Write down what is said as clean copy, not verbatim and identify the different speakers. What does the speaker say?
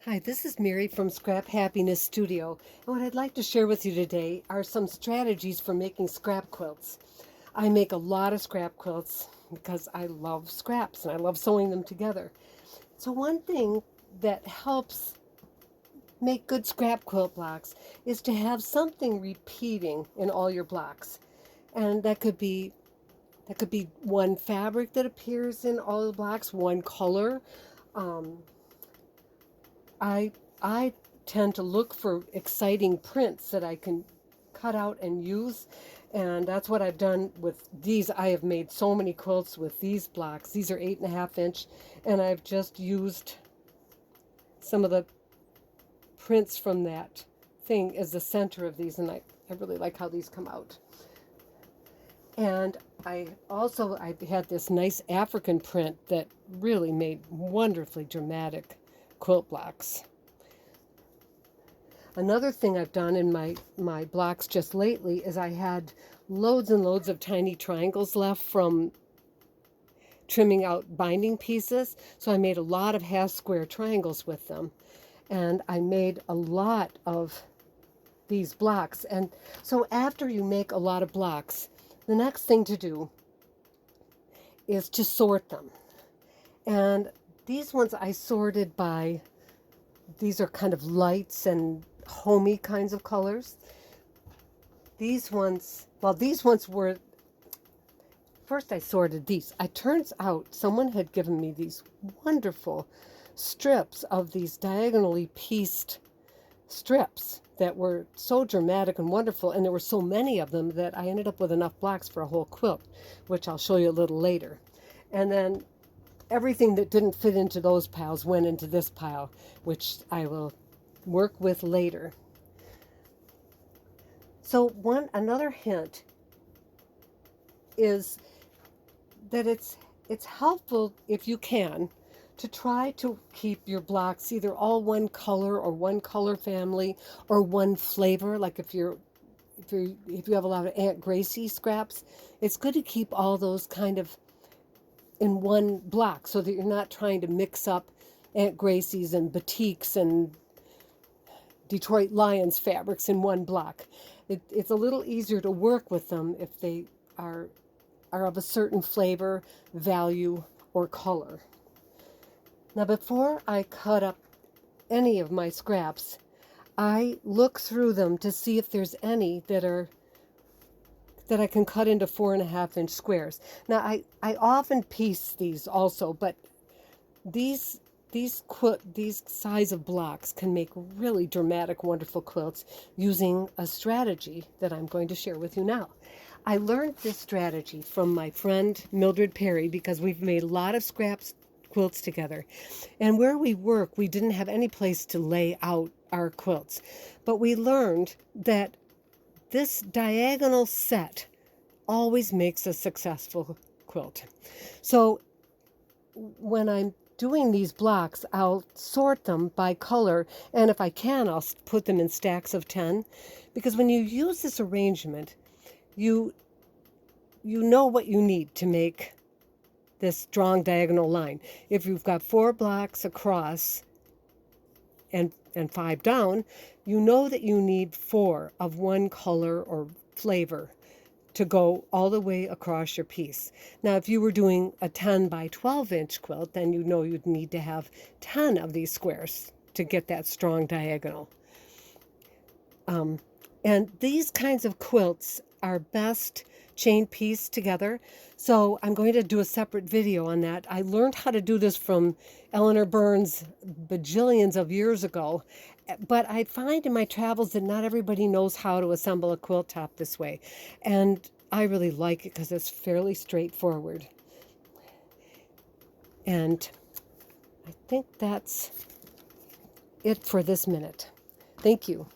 Speaker 1: Hi, this is Mary from Scrap Happiness Studio, and what I'd like to share with you today are some strategies for making scrap quilts. I make a lot of scrap quilts because I love scraps and I love sewing them together. So one thing that helps make good scrap quilt blocks is to have something repeating in all your blocks. And that could be one fabric that appears in all the blocks, one color. Um, I tend to look for exciting prints that I can cut out and use, and that's what I've done with these. I have made so many quilts with these blocks. These are 8.5 inch, and I've just used some of the prints from that thing as the center of these, and I really like how these come out. And I had this nice African print that really made wonderfully dramatic quilt blocks. Another thing I've done in my blocks just lately is I had loads and loads of tiny triangles left from trimming out binding pieces. So I made a lot of half square triangles with them. And I made a lot of these blocks. And so after you make a lot of blocks, the next thing to do is to sort them. And these ones I sorted by, these are kind of lights and homey kinds of colors. These ones were, first I sorted these. It turns out someone had given me these wonderful strips of these diagonally pieced strips that were so dramatic and wonderful, and there were so many of them that I ended up with enough blocks for a whole quilt, which I'll show you a little later. And then everything that didn't fit into those piles went into this pile, which I will work with later. So another hint is that it's helpful, if you can, to try to keep your blocks either all one color or one color family or one flavor. Like if you have a lot of Aunt Gracie scraps, it's good to keep all those kind of in one block so that you're not trying to mix up Aunt Gracie's and batiks and Detroit Lions fabrics in one block. It's a little easier to work with them if they are of a certain flavor, value, or color. Now, before I cut up any of my scraps, I look through them to see if there's any that I can cut into 4.5 inch squares. Now, I often piece these also, but these size of blocks can make really dramatic, wonderful quilts using a strategy that I'm going to share with you now. I learned this strategy from my friend Mildred Perry because we've made a lot of scraps quilts together. And where we work, we didn't have any place to lay out our quilts. But we learned that this diagonal set always makes a successful quilt. So when I'm doing these blocks, I'll sort them by color, and if I can, I'll put them in stacks of 10, because when you use this arrangement, you know what you need to make this strong diagonal line. If you've got 4 blocks across and 5 down, you know that you need 4 of one color or flavor to go all the way across your piece. Now, if you were doing a 10 by 12 inch quilt, then you know you'd need to have 10 of these squares to get that strong diagonal. And these kinds of quilts are best chain pieced together. So I'm going to do a separate video on that. I learned how to do this from Eleanor Burns bajillions of years ago. But I find in my travels that not everybody knows how to assemble a quilt top this way. And I really like it because it's fairly straightforward. And I think that's it for this minute. Thank you.